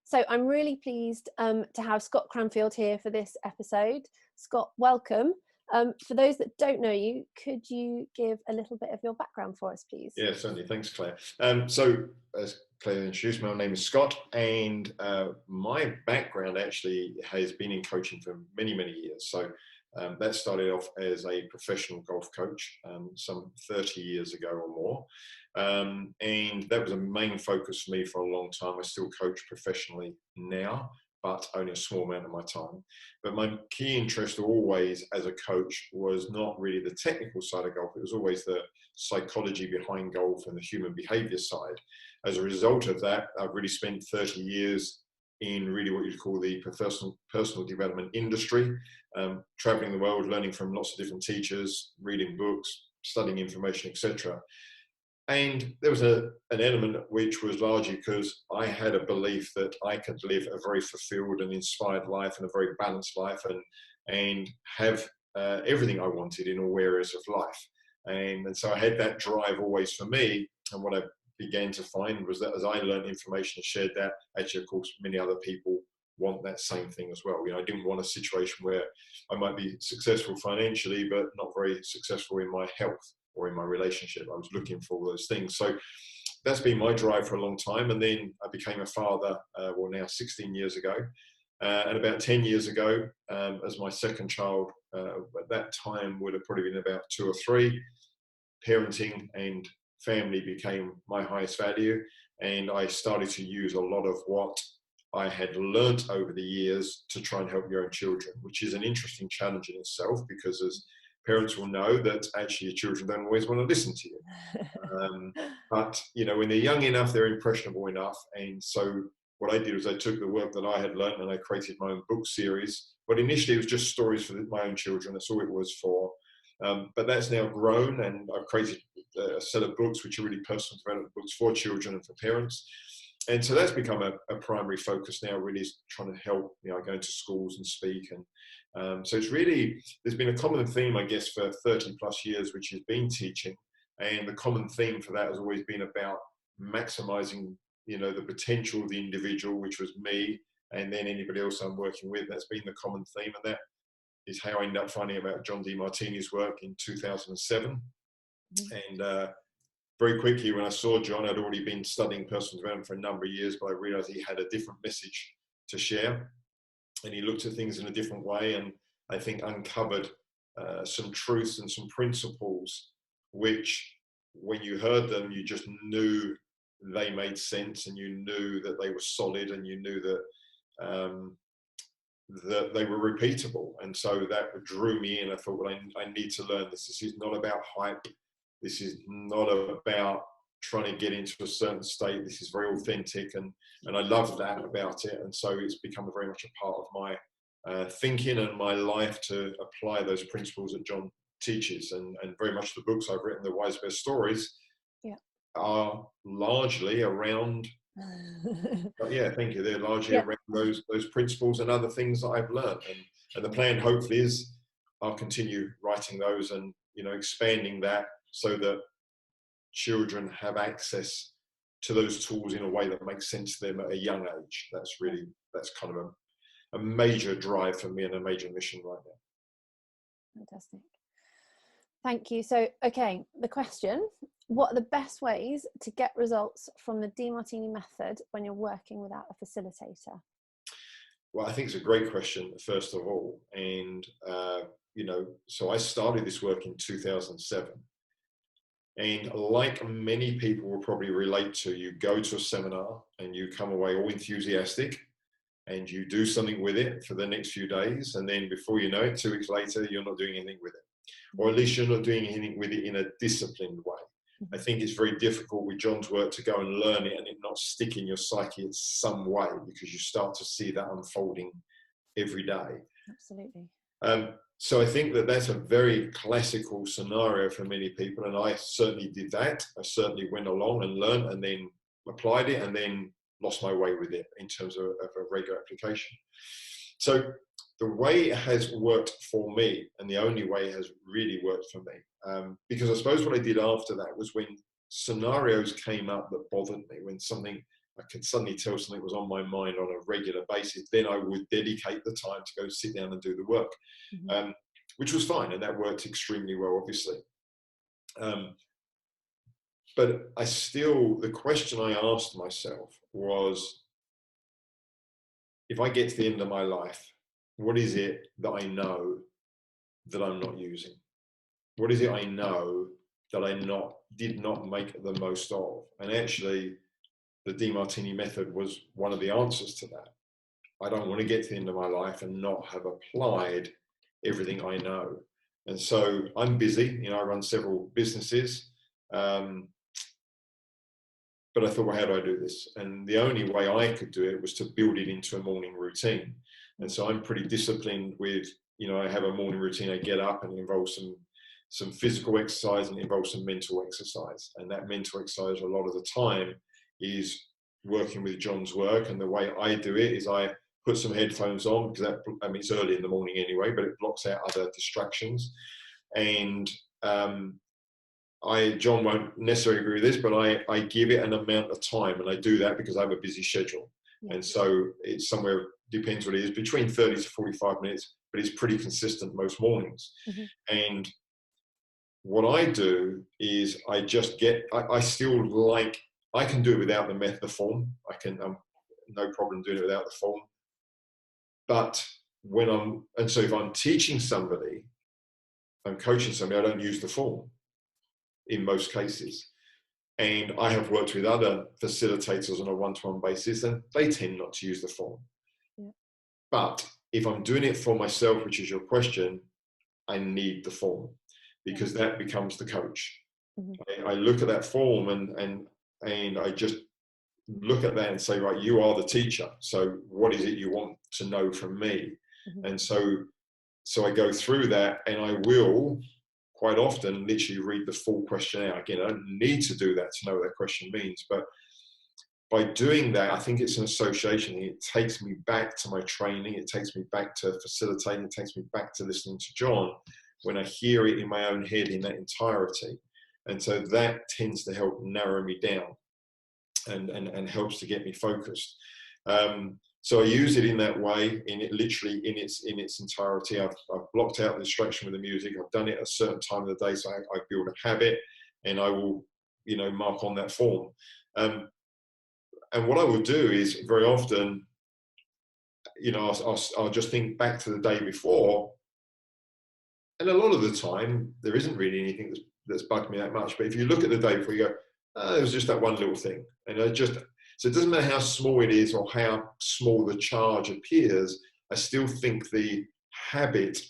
So I'm really pleased to have Scott Cranfield here for this episode. Scott, welcome. For those that don't know you, could you give a little bit of your background for us, please? Yeah, certainly. Thanks, Claire. So, as Claire introduced, my name is Scott, and my background actually has been in coaching for many, many years. So, that started off as a professional golf coach some 30 years ago or more. And that was a main focus for me for a long time. I still coach professionally now, but only a small amount of my time. But my key interest always as a coach was not really the technical side of golf. It was always the psychology behind golf and the human behavior side. As a result of that, I've really spent 30 years in really what you'd call the personal development industry, traveling the world, learning from lots of different teachers, reading books, studying information, etc. And there was an element which was largely because I had a belief that I could live a very fulfilled and inspired life and a very balanced life and have everything I wanted in all areas of life. And so I had that drive always for me. And what I began to find was that as I learned information and shared that, actually, of course, many other people want that same thing as well. I didn't want a situation where I might be successful financially, but not very successful in my health or in my relationship. I was looking for all those things. So that's been my drive for a long time. And then I became a father, now 16 years ago. And about 10 years ago, as my second child, at that time would have probably been about 2 or 3, parenting and family became my highest value. And I started to use a lot of what I had learnt over the years to try and help your own children, which is an interesting challenge in itself, because as parents will know that actually your children don't always want to listen to you. But when they're young enough, they're impressionable enough. And so what I did was I took the work that I had learned and I created my own book series. But initially it was just stories for my own children. That's all it was for. But that's now grown, and I've created a set of books which are really personal development books for children and for parents. And so that's become a primary focus now, really, is trying to help, I go into schools and speak. And so it's really, there's been a common theme, I guess, for 30 plus years, which has been teaching. And the common theme for that has always been about maximizing, the potential of the individual, which was me, and then anybody else I'm working with. That's been the common theme. And that is how I ended up finding about John Demartini's work in 2007. And very quickly, when I saw John, I'd already been studying personal development for a number of years, but I realized he had a different message to share. And he looked at things in a different way, and I think uncovered some truths and some principles which, when you heard them, you just knew they made sense, and you knew that they were solid, and you knew that they were repeatable. And so that drew me in. I thought, well, I need to learn this. This is not about hype. This is not about trying to get into a certain state. This is very authentic, and I love that about it. And so it's become very much a part of my thinking and my life to apply those principles that John teaches. And very much the books I've written, the Wise Best Stories, are largely around thank you. They're largely around those principles and other things that I've learned. And the plan, hopefully, is I'll continue writing those and expanding that so that children have access to those tools in a way that makes sense to them at a young age. That's kind of a major drive for me and a major mission right now. Fantastic. Thank you. So, okay, the question: what are the best ways to get results from the Demartini method when you're working without a facilitator? Well, I think it's a great question, first of all. And, so I started this work in 2007. And like many people will probably relate to, you go to a seminar and you come away all enthusiastic and you do something with it for the next few days. And then before you know it, 2 weeks later, you're not doing anything with it. Or at least you're not doing anything with it in a disciplined way. I think it's very difficult with John's work to go and learn it and it not stick in your psyche in some way, because you start to see that unfolding every day. Absolutely. So I think that that's a very classical scenario for many people, and I certainly did that. I certainly went along and learned and then applied it and then lost my way with it in terms of a regular application. So the way it has worked for me, and the only way it has really worked for me, because I suppose what I did after that was when scenarios came up that bothered me, when something I could suddenly tell something was on my mind on a regular basis, then I would dedicate the time to go sit down and do the work, which was fine. And that worked extremely well, obviously. But the question I asked myself was, if I get to the end of my life, what is it that I know that I'm not using? What is it I know that I did not make the most of? And actually, the Demartini Method was one of the answers to that. I don't want to get to the end of my life and not have applied everything I know. And so I'm busy, I run several businesses. But I thought, well, how do I do this? And the only way I could do it was to build it into a morning routine. And so I'm pretty disciplined with, I have a morning routine. I get up, and it involves some physical exercise, and it involves some mental exercise. And that mental exercise, a lot of the time, is working with John's work. And the way I do it is I put some headphones on, because it's early in the morning anyway, but it blocks out other distractions. And John won't necessarily agree with this, but I give it an amount of time, and I do that because I have a busy schedule. And so it's somewhere, depends what it is, between 30 to 45 minutes, but it's pretty consistent most mornings. And what I do is I can do it without the form. I'm no problem doing it without the form. But so if I'm teaching somebody, I'm coaching somebody, I don't use the form in most cases. And I have worked with other facilitators on a one-to-one basis, and they tend not to use the form. But if I'm doing it for myself, which is your question, I need the form, because that becomes the coach. I look at that form and I just look at that and say, right, you are the teacher. So what is it you want to know from me? And so I go through that, and I will quite often literally read the full questionnaire. Again, I don't need to do that to know what that question means, but by doing that, I think it's an association. It takes me back to my training. It takes me back to facilitating. It takes me back to listening to John when I hear it in my own head in that entirety. And so that tends to help narrow me down and helps to get me focused. So I use it in that way, literally in its entirety. I've blocked out the distraction with the music. I've done it at a certain time of the day, so I build a habit, and I will, mark on that form. And what I will do is very often, I'll just think back to the day before, and a lot of the time there isn't really anything that's bugged me that much. But if you look at the day before, you go, oh, it was just that one little thing, and so it doesn't matter how small it is or how small the charge appears. I still think the habit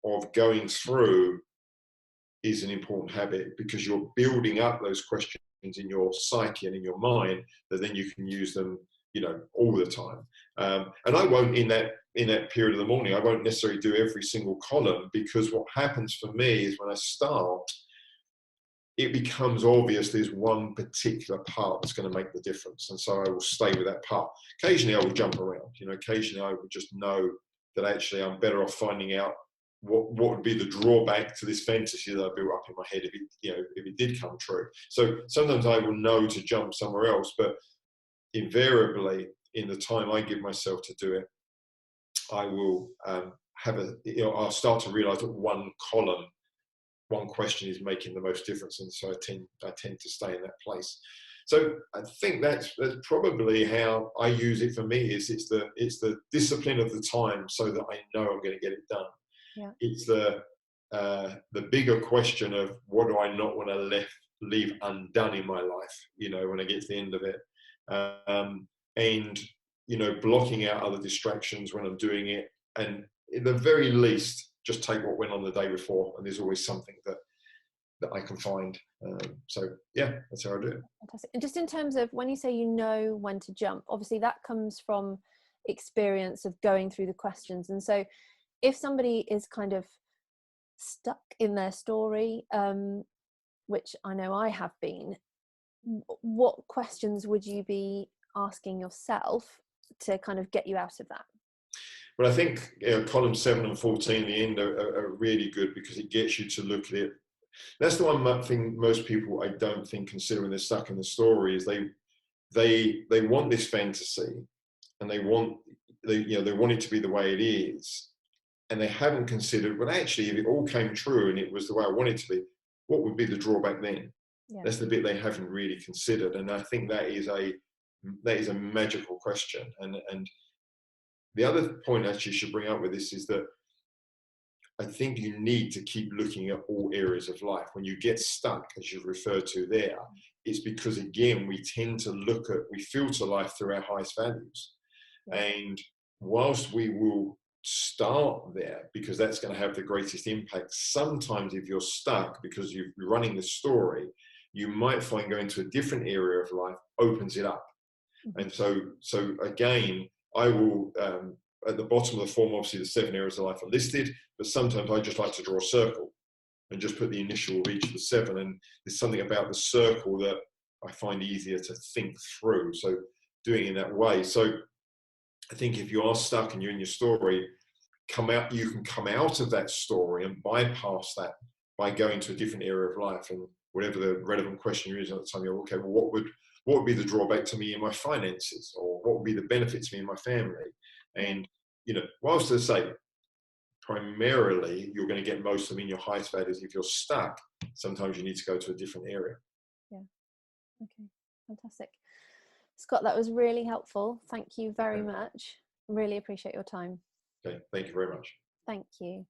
of going through is an important habit, because you're building up those questions in your psyche and in your mind, that then you can use them, all the time. And I won't, in that period of the morning, I won't necessarily do every single column, because what happens for me is when I start, it becomes obvious there's one particular part that's going to make the difference. And so I will stay with that part. Occasionally I will jump around, occasionally I would just know that actually I'm better off finding out what would be the drawback to this fantasy that I built up in my head if it did come true. So sometimes I will know to jump somewhere else, but invariably in the time I give myself to do it, I will I'll start to realize that one question is making the most difference, and so I tend to stay in that place. So I think that's probably how I use it. For me, it's the discipline of the time, so that I know I'm going to get it done. It's the bigger question of what do I not want to leave undone in my life, when I get to the end of it, and blocking out other distractions when I'm doing it, and at the very least just take what went on the day before, and there's always something that I can find. So yeah, that's how I do it. Fantastic. And just in terms of when you say when to jump, obviously that comes from experience of going through the questions. And so if somebody is kind of stuck in their story, which I know I have been, what questions would you be asking yourself to kind of get you out of that? Well, I think column 7 and 14 at the end are really good, because it gets you to look at it. That's the one thing most people I don't think consider when they're stuck in the story, is they want this fantasy, and they want they want it to be the way it is, and they haven't considered, well, actually, if it all came true and it was the way I wanted it to be, what would be the drawback then? Yeah. That's the bit they haven't really considered, and I think that is a magical question. And the other point actually should bring up with this is that I think you need to keep looking at all areas of life. When you get stuck, as you've referred to there, it's because, again, we tend to we filter life through our highest values. Yeah. And whilst we will start there because that's going to have the greatest impact, sometimes if you're stuck because you're running the story, you might find going to a different area of life opens it up. Mm-hmm. And so again, I will, at the bottom of the form, obviously the 7 areas of life are listed, but sometimes I just like to draw a circle and just put the initial of each of the 7. And there's something about the circle that I find easier to think through. So doing it in that way. So I think if you are stuck and you're in your story, you can come out of that story and bypass that by going to a different area of life, and whatever the relevant question you're using at the time, you're okay, well, what would be the drawback to me in my finances, or what would be the benefit to me in my family? And, whilst I say primarily you're going to get most of them in your highest values, if you're stuck, sometimes you need to go to a different area. Yeah. Okay. Fantastic. Scott, that was really helpful. Thank you very much. Really appreciate your time. Okay. Thank you very much. Thank you.